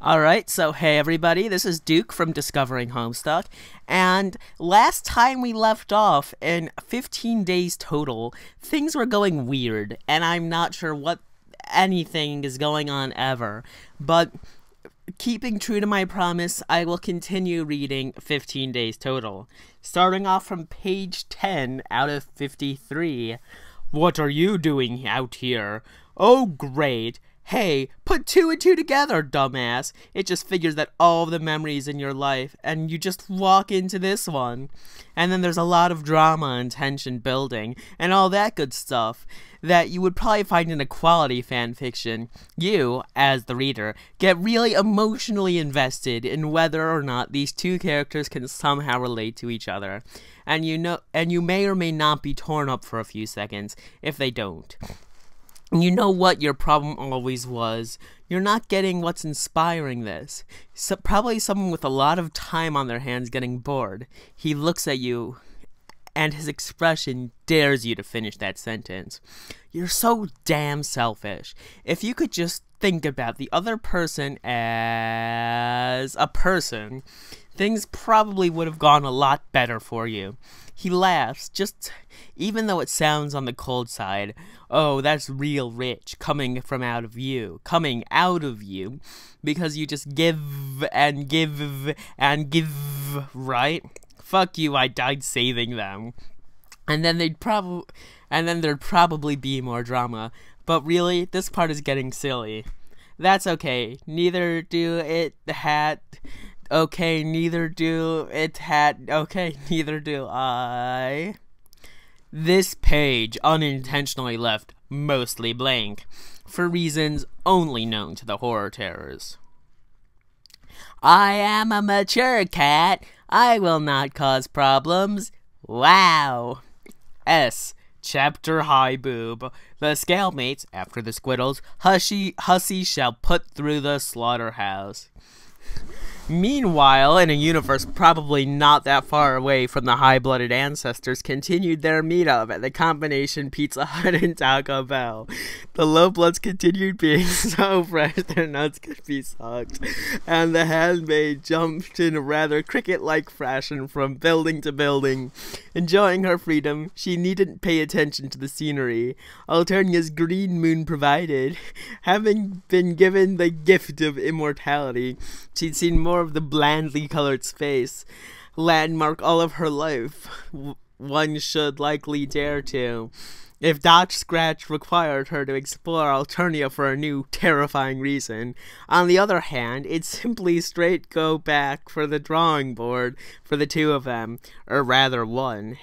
Alright, so hey everybody, this is Duke from Discovering Homestuck, and last time we left off, in 15 days total, things were going weird, and I'm not sure what anything is going on ever, but keeping true to my promise, I will continue reading 15 days total, starting off from page 10 out of 53. What are you doing out here? Oh great! Hey, put two and two together, dumbass. It just figures that all of the memories in your life, and you just walk into this one. And then there's a lot of drama and tension building, and all that good stuff, that you would probably find in a quality fanfiction. You, as the reader, get really emotionally invested in whether or not these two characters can somehow relate to each other. And you may or may not be torn up for a few seconds, if they don't. You know what your problem always was? You're not getting what's inspiring this. Probably someone with a lot of time on their hands getting bored. He looks at you, and his expression dares you to finish that sentence. You're so damn selfish. If you could just think about the other person as a person, things probably would have gone a lot better for you. He laughs, even though it sounds on the cold side. Oh, that's real rich, coming out of you, because you just give and give and give, right? Fuck you, I died saving them. And then there'd probably be more drama. But really, this part is getting silly. That's okay. Neither do I. This page unintentionally left mostly blank, for reasons only known to the horror terrors. I am a mature cat. I will not cause problems. Wow. S. Chapter High Boob. The scalemates, after the squiddles, hussy shall put through the slaughterhouse. Meanwhile, in a universe probably not that far away from the high-blooded ancestors continued their meetup at the combination Pizza Hut and Taco Bell. The low-bloods continued being so fresh their nuts could be sucked, and the handmaid jumped in a rather cricket-like fashion from building to building. Enjoying her freedom, she needn't pay attention to the scenery. Alternia's green moon provided. Having been given the gift of immortality, she'd seen more of the blandly colored space, landmark all of her life. One should likely dare to. If Dodge Scratch required her to explore Alternia for a new, terrifying reason. On the other hand, it's simply straight go back for the drawing board for the two of them, or rather one,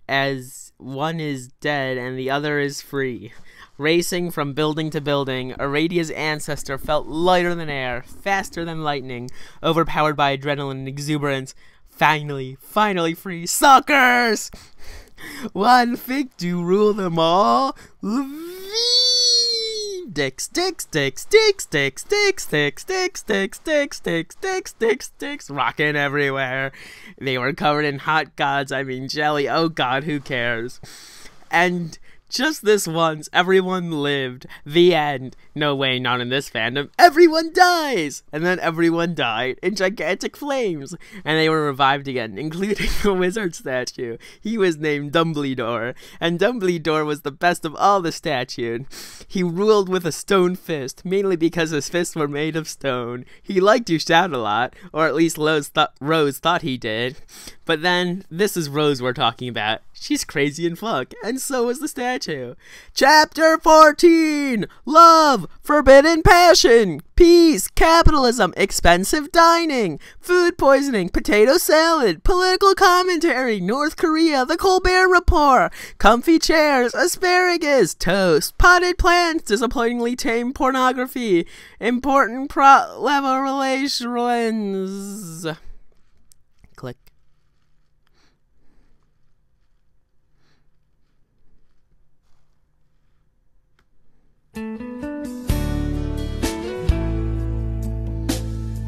as one is dead and the other is free. Racing from building to building, Aradia's ancestor felt lighter than air, faster than lightning, overpowered by adrenaline and exuberance. Finally free. Suckers! One fig to rule them all. Dicks, rocking everywhere. They were covered in hot gods, jelly, oh god, who cares? And just this once, everyone lived. The end. No way, not in this fandom. Everyone dies! And then everyone died in gigantic flames. And they were revived again, including the wizard statue. He was named Dumbledore. And Dumbledore was the best of all the statues. He ruled with a stone fist, mainly because his fists were made of stone. He liked to shout a lot, or at least Rose thought he did. But then, this is Rose we're talking about. She's crazy and fuck, and so is the statue. Chapter 14! Love, forbidden passion, peace, capitalism, expensive dining, food poisoning, potato salad, political commentary, North Korea, the Colbert Report, comfy chairs, asparagus, toast, potted plants, disappointingly tame pornography, important level relations. Click.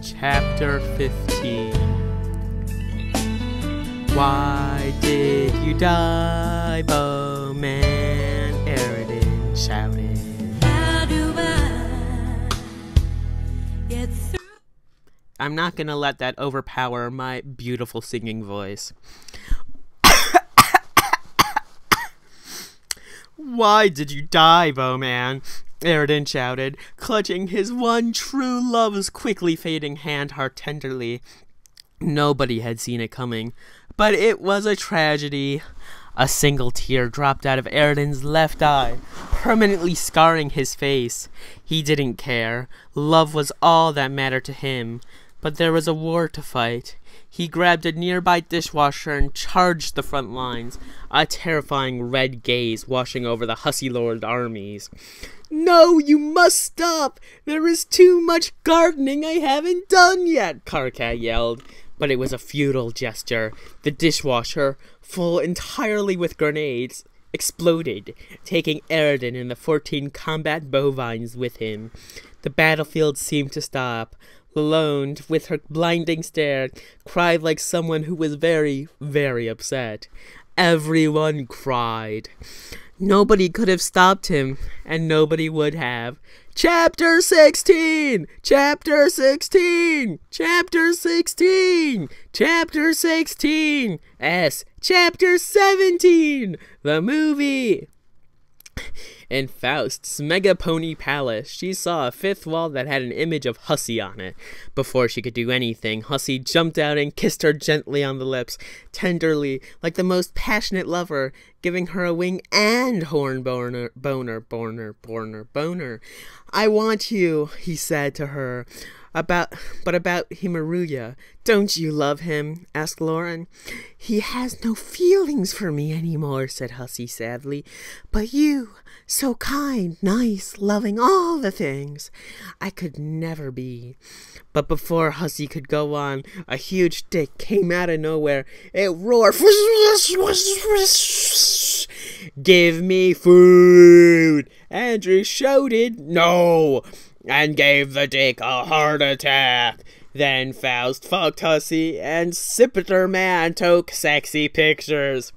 Chapter 15. Why did you die, Bowman? Eridan shouted. How do I get get through. I'm not gonna let that overpower my beautiful singing voice. Why did you die, Bowman? Aridin shouted, clutching his one true love's quickly fading hand heart tenderly. Nobody had seen it coming, but it was a tragedy. A single tear dropped out of Aridin's left eye, permanently scarring his face. He didn't care. Love was all that mattered to him. But there was a war to fight. He grabbed a nearby dishwasher and charged the front lines, a terrifying red gaze washing over the hussy-lord armies. "No, you must stop! There is too much gardening I haven't done yet," Karkat yelled. But it was a futile gesture. The dishwasher, full entirely with grenades, exploded, taking Aridin and the 14 combat bovines with him. The battlefield seemed to stop. Lalonde, with her blinding stare, cried like someone who was very, very upset. Everyone cried. Nobody could have stopped him, and nobody would have. Chapter 16! Chapter 16! Chapter 16! Chapter 16! Chapter 17! The movie! In Faust's Mega Pony Palace, she saw a fifth wall that had an image of Hussy on it. Before she could do anything, Hussy jumped out and kissed her gently on the lips, tenderly, like the most passionate lover, giving her a wing and horn boner. "I want you," he said to her. About Himaruya, don't you love him?" asked Lauren. "He has no feelings for me anymore," said Hussy sadly. "But you, so kind, nice, loving, all the things, I could never be." But before Hussy could go on, a huge dick came out of nowhere. It roared, "Give me food!" Andrew shouted, "No!" and gave the dick a heart attack. Then Faust fucked Hussy, and Sipiter Man took sexy pictures.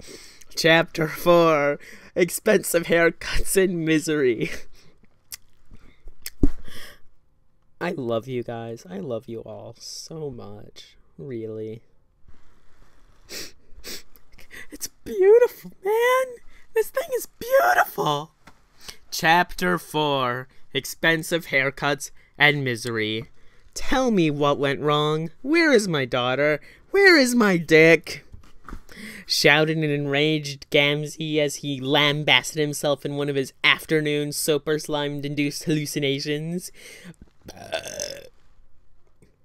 Chapter 4, Expensive Haircuts and Misery. I love you guys. I love you all so much. Really. It's beautiful, man. This thing is beautiful. Chapter 4, Expensive Haircuts and Misery. Tell me what went wrong. Where is my daughter? Where is my dick? Shouted an enraged Gamzee as he lambasted himself in one of his afternoon soper-slimed-induced hallucinations.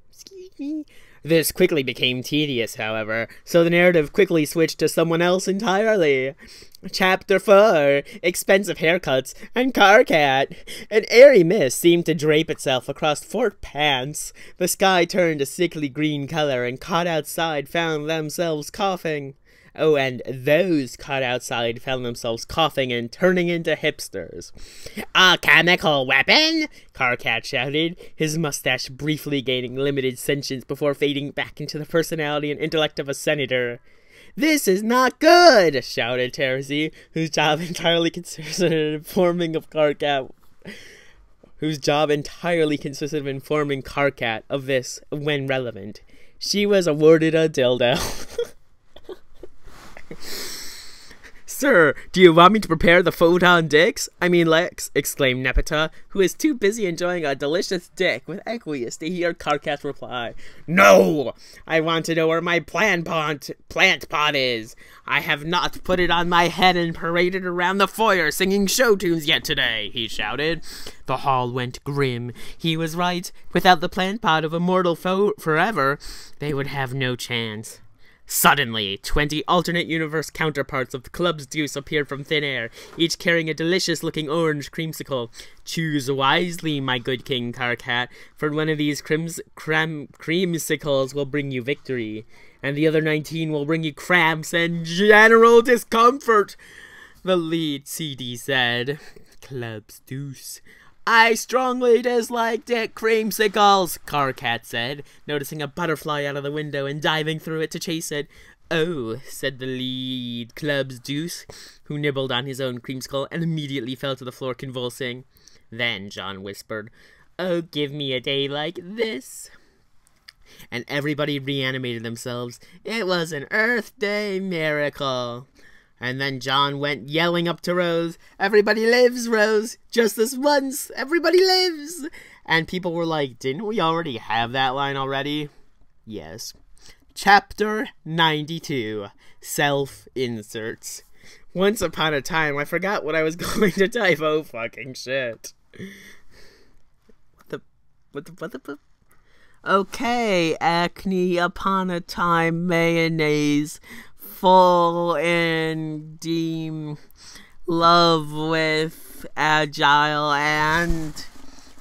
Excuse me. This quickly became tedious, however, so the narrative quickly switched to someone else entirely. Chapter 4, Expensive Haircuts and Karkat. An airy mist seemed to drape itself across Fort Pants. The sky turned a sickly green color, and caught outside found themselves coughing. Oh, and those caught outside found themselves coughing and turning into hipsters. "A chemical weapon?" Karkat shouted, his mustache briefly gaining limited sentience before fading back into the personality and intellect of a senator. "This is not good!" shouted Terzi, whose job entirely consisted of informing Karkat of this when relevant. She was awarded a dildo. "Sir, do you want me to prepare the photon dicks? I mean Lex," exclaimed Nepeta, who is too busy enjoying a delicious dick with Equius to hear Karkat's reply. "No! I want to know where my plant pot is. I have not put it on my head and paraded around the foyer singing show tunes yet today," he shouted. The hall went grim. He was right. Without the plant pot of immortal forever, they would have no chance. Suddenly, 20 alternate universe counterparts of the club's deuce appeared from thin air, each carrying a delicious-looking orange creamsicle. "Choose wisely, my good King Karkat, for one of these creamsicles will bring you victory, and the other 19 will bring you cramps and general discomfort," the lead CD said. Club's deuce. "I strongly dislike dick creamsicles," Karkat said, noticing a butterfly out of the window and diving through it to chase it. "Oh," said the lead Club's deuce, who nibbled on his own creamsicle and immediately fell to the floor convulsing. Then John whispered, Oh, give me a day like this. And everybody reanimated themselves. It was an Earth Day miracle. And then John went yelling up to Rose, "Everybody lives, Rose! Just this once! Everybody lives!" And people were like, "Didn't we already have that line already?" Yes. Chapter 92. Self-inserts. Once upon a time, I forgot what I was going to type. Oh, fucking shit. What the? Okay, acne upon a time, mayonnaise, full in deem, love with agile, and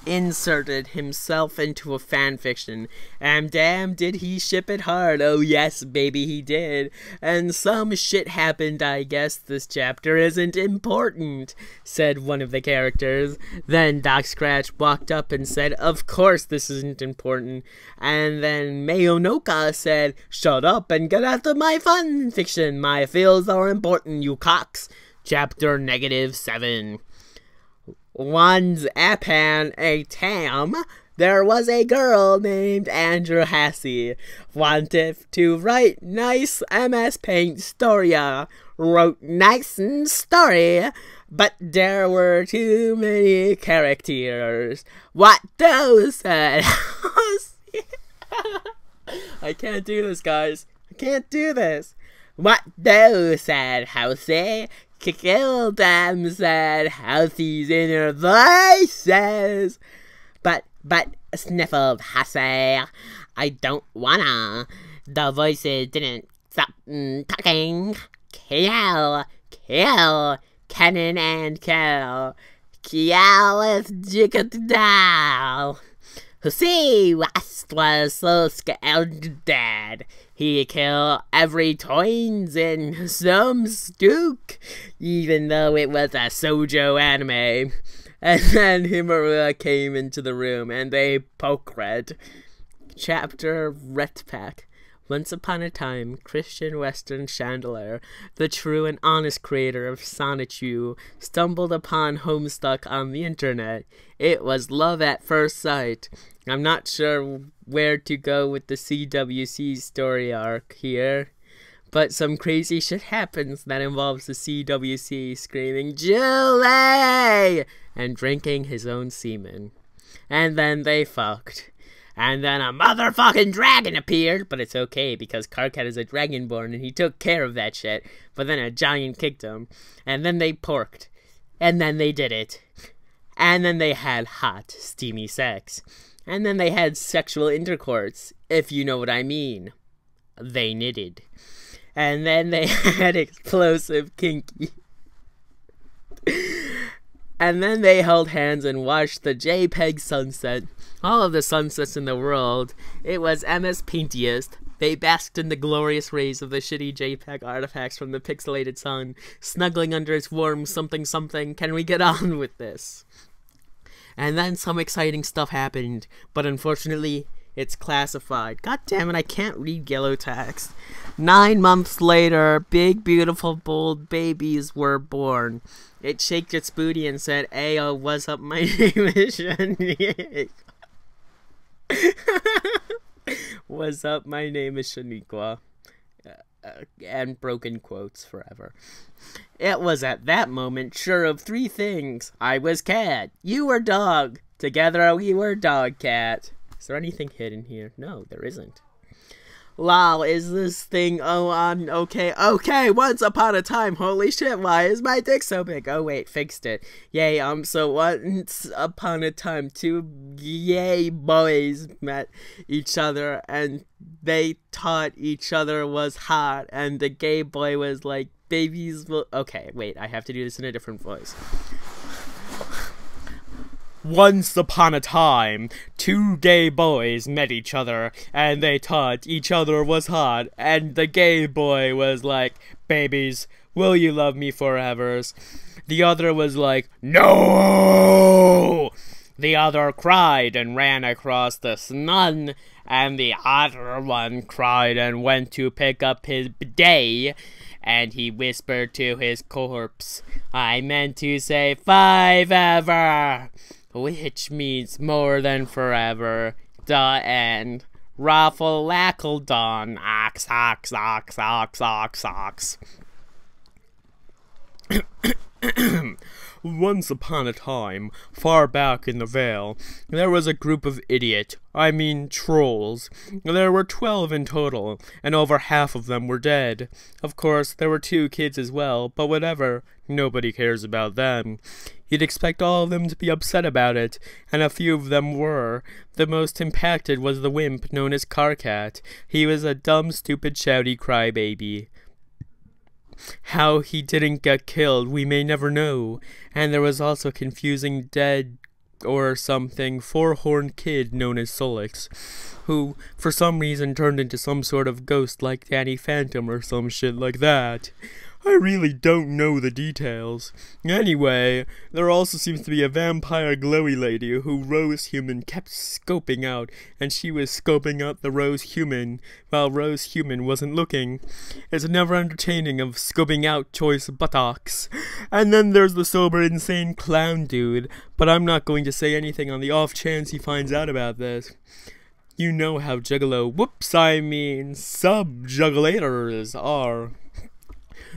inserted himself into a fanfiction, and damn did he ship it hard. Oh yes, baby, he did. And some shit happened. I guess this chapter isn't important, said one of the characters. Then Doc Scratch walked up and said, "Of course this isn't important." And then Mayonoka said, "Shut up and get out of my fanfiction. My feels are important, you cocks." Chapter -7. Once upon a time, there was a girl named Andrew Hassie. Wanted to write nice MS Paint story. Wrote nice story, but there were too many characters. What those said. I can't do this, guys. I can't do this. What those said, Housey. Kill them, said Housey's inner voices. But, sniffled Hussey, "I don't wanna." The voices didn't stop talking. Kill, cannon and kill. Kill is Jiggadal. Hussey was so scared dead. He killed every toys in some stook, even though it was a shoujo anime. And then Himura came into the room, and they poke read. Chapter Ret Pack. Once upon a time, Christian Western Chandelier, the true and honest creator of Sonichu, stumbled upon Homestuck on the internet. It was love at first sight. I'm not sure where to go with the CWC story arc here, but some crazy shit happens that involves the CWC screaming, "Julie!" and drinking his own semen. And then they fucked. And then a motherfucking dragon appeared, but it's okay because Karkat is a dragonborn and he took care of that shit. But then a giant kicked him, and then they porked, and then they did it. And then they had hot, steamy sex. And then they had sexual intercourse, if you know what I mean. They knitted. And then they had explosive kinky. And then they held hands and watched the JPEG sunset. All of the sunsets in the world. It was MS Paintiest. They basked in the glorious rays of the shitty JPEG artifacts from the pixelated sun, snuggling under its warm something. Can we get on with this? And then some exciting stuff happened, but unfortunately, it's classified. God damn it, I can't read yellow text. 9 months later, big, beautiful, bold babies were born. It shaked its booty and said, "Ayo, what's up? My name is Shaniqua." What's up? My name is Shaniqua. And broken quotes forever. It was at that moment sure of 3 things. I was cat. You were dog. Together we were dog cat. Is there anything hidden here? No, there isn't. Lol, is this thing okay, once upon a time, holy shit, why is my dick so big? Oh wait, fixed it. Yay, so once upon a time, 2 gay boys met each other, and they taught each other was hot, and the gay boy was like, babies will... Okay, wait, I have to do this in a different voice. Once upon a time, 2 gay boys met each other, and they taught each other was hot, and the gay boy was like, babies, will you love me forever? The other was like, no! The other cried and ran across the sun, and the other one cried and went to pick up his bidet, and he whispered to his corpse, I meant to say 5 ever. which means more than forever. The end. Raffle lackle dawn. Ox, ox, ox, ox, ox, ox. Once upon a time, far back in the Vale, there was a group of trolls. There were 12 in total, and over half of them were dead. Of course, there were 2 kids as well, but whatever, nobody cares about them. You'd expect all of them to be upset about it, and a few of them were. The most impacted was the wimp known as Carcat. He was a dumb, stupid, shouty crybaby. How he didn't get killed, we may never know. And there was also a confusing dead or something 4-horned kid known as Solix, who for some reason turned into some sort of ghost like Danny Phantom or some shit like that. I really don't know the details. Anyway, there also seems to be a vampire glowy lady who Rose Human kept scoping out, and she was scoping out the Rose Human, while Rose Human wasn't looking. It's never entertaining of scoping out choice buttocks. And then there's the sober, insane clown dude, but I'm not going to say anything on the off chance he finds out about this. You know how sub-juggulators are.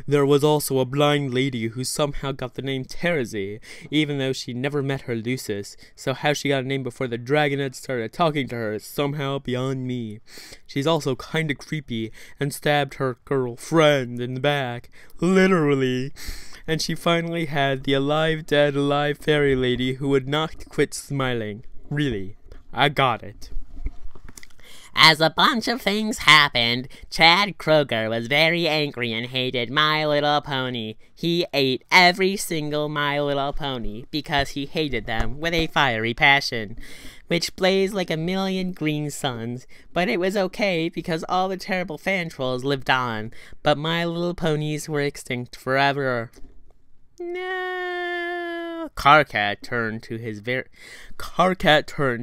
There was also a blind lady who somehow got the name Terezi, even though she never met her Lucis, so how she got a name before the dragonette started talking to her is somehow beyond me. She's also kinda creepy, and stabbed her girlfriend in the back, literally. And she finally had the alive, dead, alive fairy lady who would not quit smiling. Really, I got it. As a bunch of things happened, Chad Kroger was very angry and hated My Little Pony. He ate every single My Little Pony because he hated them with a fiery passion, which blazed like a million green suns. But it was okay because all the terrible fan trolls lived on, but My Little Ponies were extinct forever. No. Carcat turned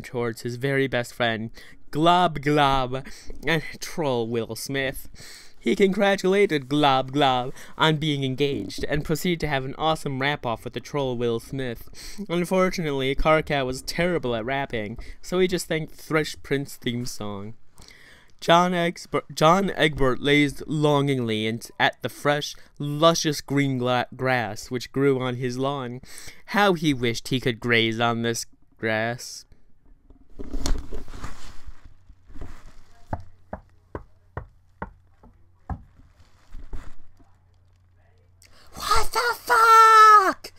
towards his very best friend, Glob Glob, and troll Will Smith. He congratulated Glob Glob on being engaged, and proceeded to have an awesome rap-off with the troll Will Smith. Unfortunately, Carcat was terrible at rapping, so he just thanked Thresh Prince theme song. John Egbert gazed longingly at the fresh, luscious green grass which grew on his lawn. How he wished he could graze on this grass. What the fuck?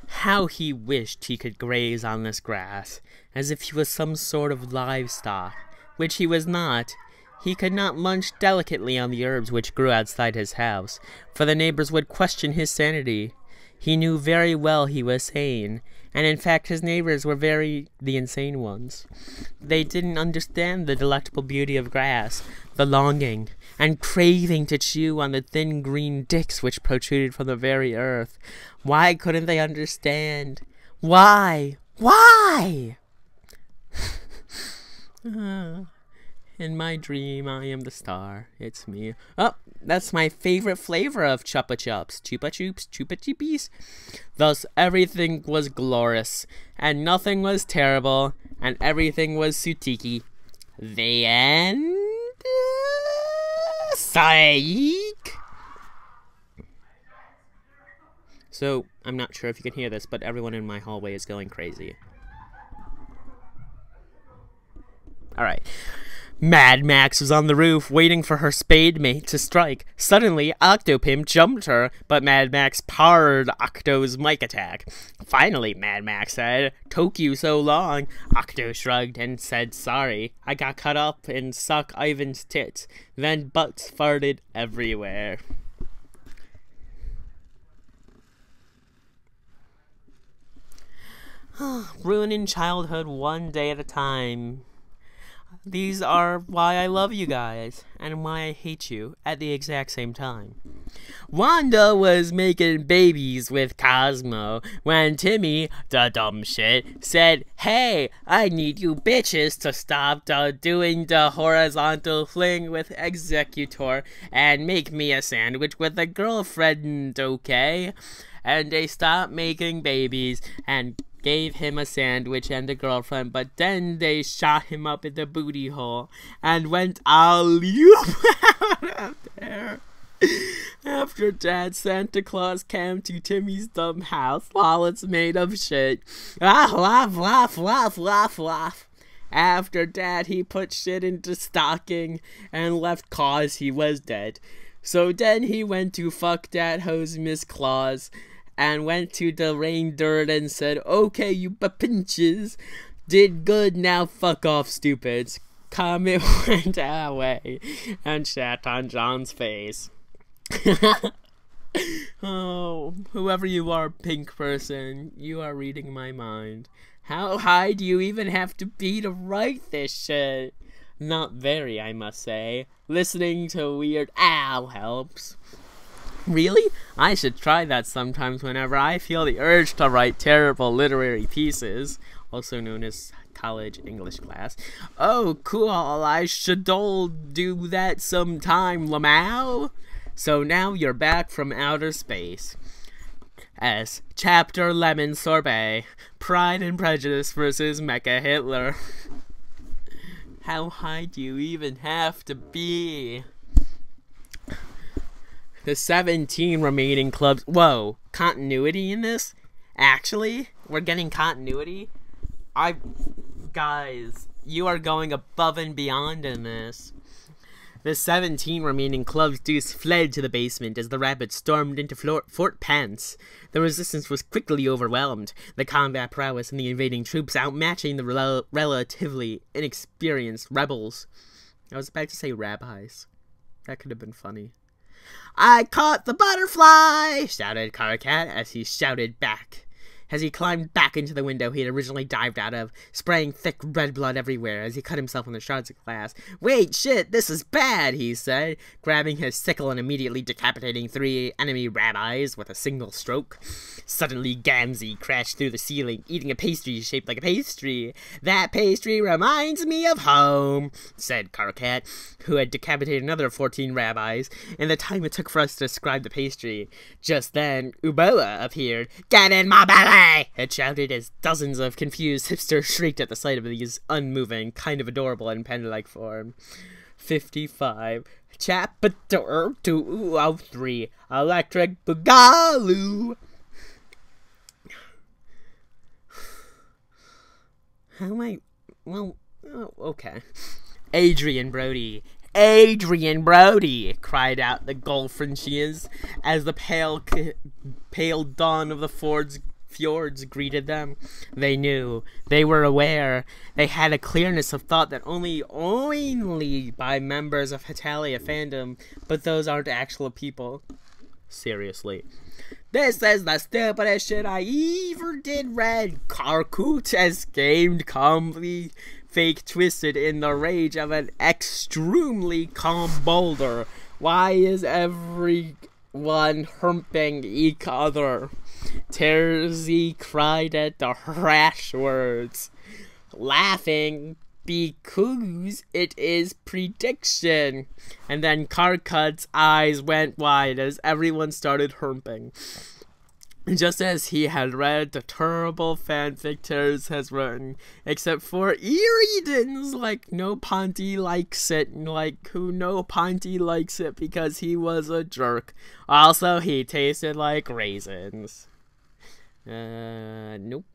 How he wished he could graze on this grass, as if he was some sort of livestock, which he was not. He could not munch delicately on the herbs which grew outside his house, for the neighbors would question his sanity. He knew very well he was sane, and in fact his neighbors were the insane ones. They didn't understand the delectable beauty of grass, the longing and craving to chew on the thin green dicks which protruded from the very earth. Why couldn't they understand? Why? Why? In my dream, I am the star. It's me. Oh, that's my favorite flavor of Chupa Chups. Chupa Chups, Chupa Chippies. Thus, everything was glorious, and nothing was terrible, and everything was sutiki. The end. Psych. So, I'm not sure if you can hear this, but everyone in my hallway is going crazy. Alright. Mad Max was on the roof, waiting for her spade mate to strike. Suddenly, Octopimp jumped her, but Mad Max parred Octo's mic attack. Finally, Mad Max said, "Took you so long." Octo shrugged and said, "Sorry, I got cut up in Suck Ivan's tits." Then butts farted everywhere. Ruining childhood one day at a time. These are why I love you guys, and why I hate you at the exact same time. Wanda was making babies with Cosmo when Timmy, the dumb shit, said, "Hey, I need you bitches to stop doing the horizontal fling with Executor and make me a sandwich with a girlfriend, okay?" And they stopped making babies and gave him a sandwich and a girlfriend, but then they shot him up in the booty hole and went alley-oop out of there. After that, Santa Claus came to Timmy's dumb house while it's made of shit. Laugh, laugh, laugh, laugh, laugh, laugh. After that, he put shit into stocking and left cause he was dead. So then he went to fuck that hoe's Miss Claus and went to the rain dirt and said, "Okay, you pinches, did good, now fuck off, stupids." Comet went away and shat on John's face. Oh, whoever you are, pink person, you are reading my mind. How high do you even have to be to write this shit? Not very, I must say. Listening to weird owl helps. Really? I should try that sometimes whenever I feel the urge to write terrible literary pieces, also known as college English class. Oh, cool, I should do that sometime, Lamau. So now you're back from outer space. S. Chapter Lemon Sorbet. Pride and Prejudice versus Mecha Hitler. How high do you even have to be? The 17 remaining clubs. Whoa, continuity in this? Actually, we're getting continuity? Guys, you are going above and beyond in this. The 17 remaining club's deuce fled to the basement as the rabbit stormed into Fort Pence. The resistance was quickly overwhelmed, the combat prowess and the invading troops outmatching the relatively inexperienced rebels. I was about to say rabbis. That could have been funny. "I caught the butterfly!" shouted Carcat as he shouted back. As he climbed back into the window he had originally dived out of, spraying thick red blood everywhere as he cut himself on the shards of glass. "Wait, shit, this is bad," he said, grabbing his sickle and immediately decapitating 3 enemy rabbis with a single stroke. Suddenly, Gamzee crashed through the ceiling, eating a pastry shaped like a pastry. "That pastry reminds me of home," said Carcat, who had decapitated another 14 rabbis, in the time it took for us to describe the pastry. Just then, Uboa appeared. "Get in my belly!" it shouted as dozens of confused hipsters shrieked at the sight of these unmoving, kind of adorable and panda-like form. 55. Chapter 203. Electric Boogaloo. How am I? Well, okay. Adrian Brody, cried out the Golfrenchians as the pale dawn of the fjords greeted them. They knew. They were aware. They had a clearness of thought that only by members of Hetalia fandom, but those aren't actual people. Seriously. "This is the stupidest shit I ever did read," Carcoot exclaimed calmly, fake twisted in the rage of an extremely calm boulder. "Why is everyone humping each other?" Terzi cried at the rash words, laughing because it is prediction. And then Carcut's eyes went wide as everyone started humping. Just as he had read the terrible fanfic Terz has written, except for Eridans, like No Ponty likes it, No Ponty likes it because he was a jerk. Also, he tasted like raisins. Nope.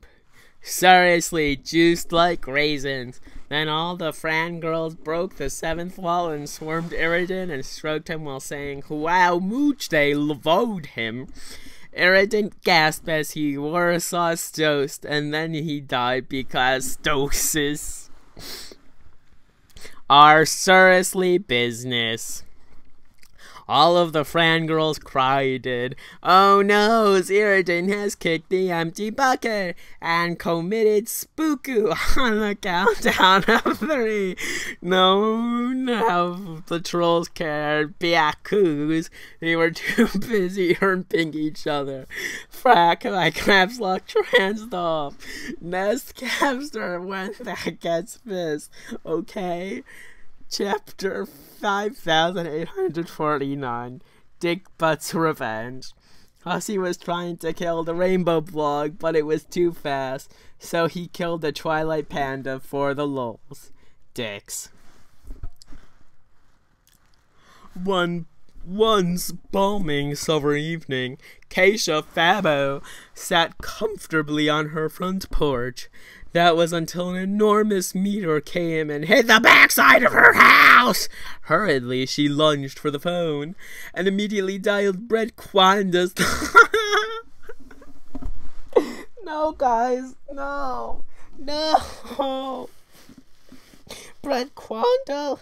Seriously, juiced like raisins. Then all the fangirls broke the 7th wall and swarmed Eridan and stroked him while saying, "Wow, mooch, they loved him." Eridan gasped as he Warsaw toast, and then he died because stosis are seriously business. All of the fangirls cried, "Oh no, Ziridan has kicked the empty bucket and committed spooku on the countdown of 3. No, the trolls cared, because they were too busy hurting each other. Frack, my caps lock tranced off. Nest capster when that gets pissed, okay?" Chapter 5849, Dick Butt's Revenge. Hussy was trying to kill the rainbow blog, but it was too fast, so he killed the Twilight Panda for the lulz. Dicks. Once balming summer evening, Keisha Fabo sat comfortably on her front porch. That was until an enormous meteor came and hit the backside of her house. Hurriedly, she lunged for the phone and immediately dialed Brett Quanda's... No, guys, no. Brett Quanda.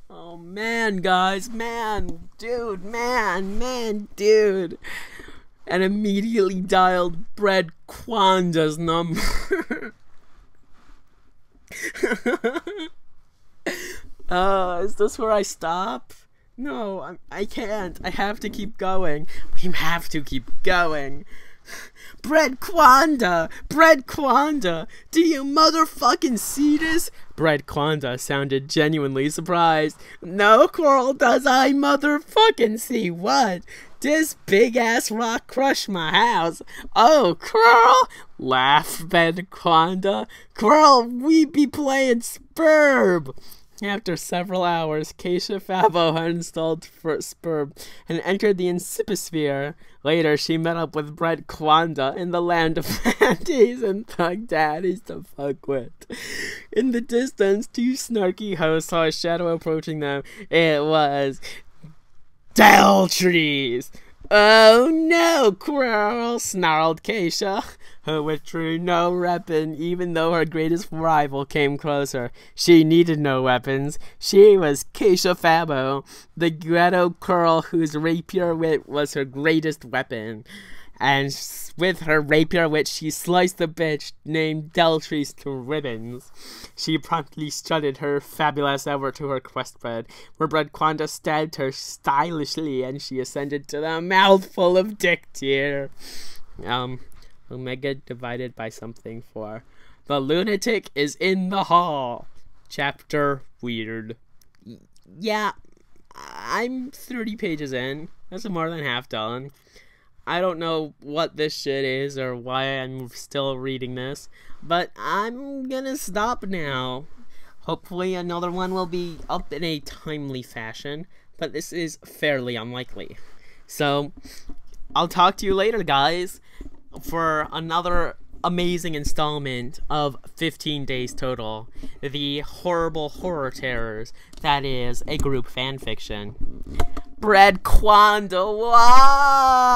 Oh, man, guys, dude. And immediately dialed Brett Quanda's number. Is this where I stop? No, I can't. I have to keep going. We have to keep going. Brett Quanda, do you motherfucking see this? Brett Quanda sounded genuinely surprised. No, Coral, does I motherfucking see what? This big-ass rock crushed my house. Oh, Coral, laughed Brett Quanda. Coral, we be playing Spurb. After several hours, Keisha Fabo uninstalled Spurb and entered the Inciposphere. Later, she met up with Brett Quanda in the land of panties and thug daddies to fuck with. In the distance, 2 snarky hosts saw a shadow approaching them. It was Deltrees. Oh no, Quirrell, snarled Keisha, who withdrew no weapon even though her greatest rival came closer. She needed no weapons. She was Keisha Fabo, the ghetto girl whose rapier wit was her greatest weapon. And with her rapier wit, she sliced the bitch named Deltrees to ribbons. She promptly strutted her fabulous over to her quest bed, where Brett Quanda stabbed her stylishly, and she ascended to the mouthful of dick tier. Omega divided by something 4. The lunatic is in the hall. Chapter weird. Yeah, I'm 30 pages in. That's more than half done. I don't know what this shit is or why I'm still reading this, but I'm gonna stop now. Hopefully another one will be up in a timely fashion, but this is fairly unlikely. So, I'll talk to you later, guys, for another amazing installment of 15 Days Total, the horrible horror terrors that is a group fanfiction. Brett Quanda, why?